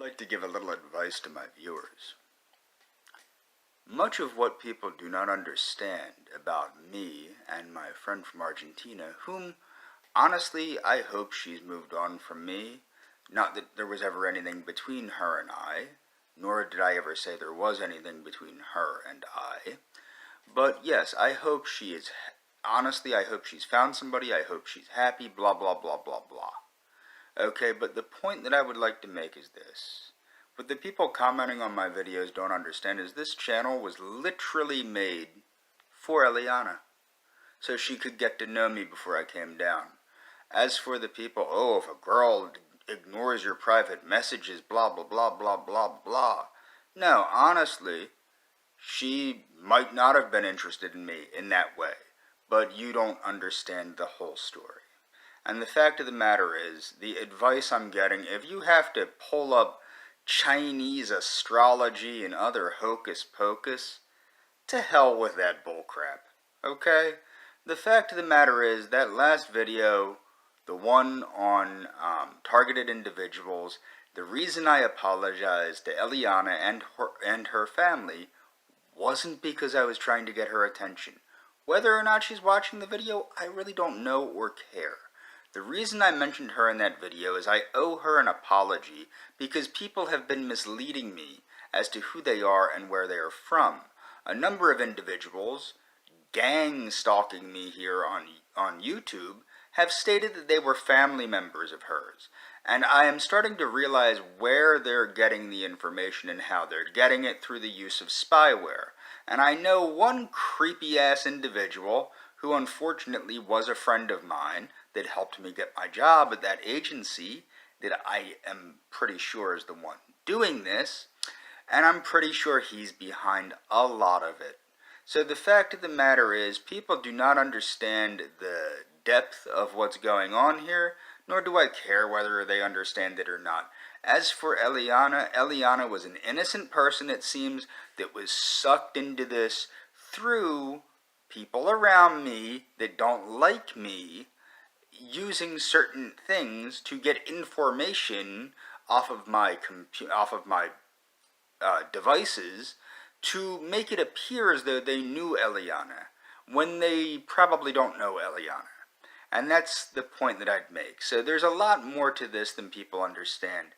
I'd like to give a little advice to my viewers. Much of what people do not understand about me and my friend from Argentina, whom, honestly, I hope she's moved on from me. Not that there was ever anything between her and I, nor did I ever say there was anything between her and I. But yes, I hope she is, honestly, I hope she's found somebody, I hope she's happy, blah, blah, blah, blah, blah. Okay, but the point that I would like to make is this. What the people commenting on my videos don't understand is this channel was literally made for Eliana, so she could get to know me before I came down. As for the people, oh, if a girl ignores your private messages, blah, blah, blah, blah, blah, blah. No, honestly, she might not have been interested in me in that way, but you don't understand the whole story. And the fact of the matter is, the advice I'm getting, if you have to pull up Chinese astrology and other hocus pocus, to hell with that bullcrap, okay? The fact of the matter is, that last video, the one on targeted individuals, the reason I apologized to Eliana and her family wasn't because I was trying to get her attention. Whether or not she's watching the video, I really don't know or care. The reason I mentioned her in that video is I owe her an apology because people have been misleading me as to who they are and where they are from. A number of individuals, gang stalking me here on YouTube, have stated that they were family members of hers. And I am starting to realize where they're getting the information and how they're getting it through the use of spyware. And I know one creepy-ass individual who unfortunately was a friend of mine that helped me get my job at that agency that I am pretty sure is the one doing this, and I'm pretty sure he's behind a lot of it. So the fact of the matter is, people do not understand the depth of what's going on here, nor do I care whether they understand it or not. As for Eliana, Eliana was an innocent person, it seems, that was sucked into this through people around me that don't like me, using certain things to get information off of my devices to make it appear as though they knew Eliana, when they probably don't know Eliana. And that's the point that I'd make. So there's a lot more to this than people understand.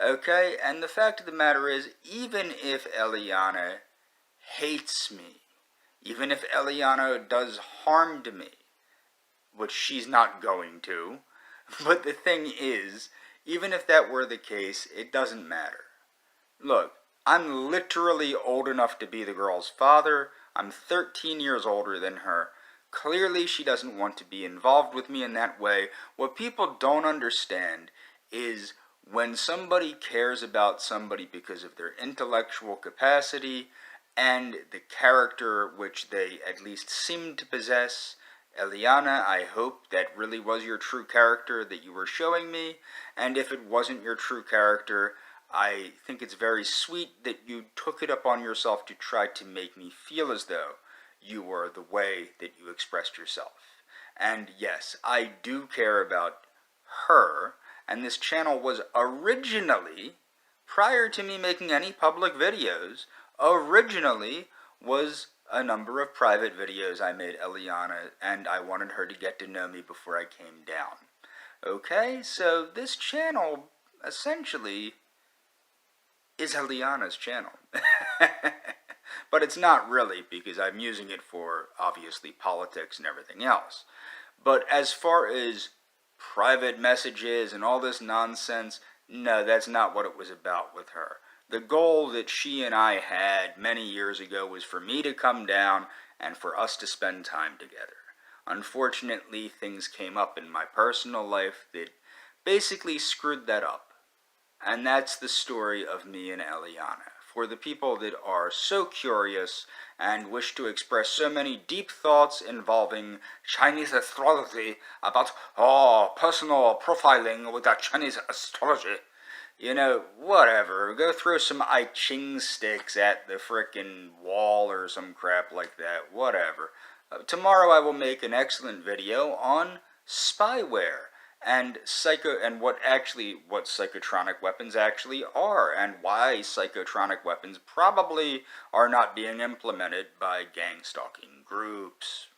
Okay, and the fact of the matter is, even if Eliana hates me, even if Eliana does harm to me, which she's not going to, but the thing is, even if that were the case, it doesn't matter. Look, I'm literally old enough to be the girl's father. I'm 13 years older than her. Clearly, she doesn't want to be involved with me in that way. What people don't understand is when somebody cares about somebody because of their intellectual capacity and the character which they at least seem to possess. Eliana, I hope that really was your true character that you were showing me, and if it wasn't your true character, I think it's very sweet that you took it upon yourself to try to make me feel as though you were the way that you expressed yourself. And yes, I do care about her, and this channel was originally, prior to me making any public videos, originally was a number of private videos I made Eliana, and I wanted her to get to know me before I came down. Okay, so this channel, essentially, is Eliana's channel. But it's not really, because I'm using it for, obviously, politics and everything else. But as far as private messages and all this nonsense, no, that's not what it was about with her. The goal that she and I had many years ago was for me to come down and for us to spend time together. Unfortunately, things came up in my personal life that basically screwed that up. And that's the story of me and Eliana. For the people that are so curious and wish to express so many deep thoughts involving Chinese astrology about, personal profiling with that Chinese astrology, you know, whatever. Go throw some I Ching sticks at the frickin' wall or some crap like that. Whatever. Tomorrow I will make an excellent video on spyware and what psychotronic weapons actually are, and why psychotronic weapons probably are not being implemented by gang stalking groups,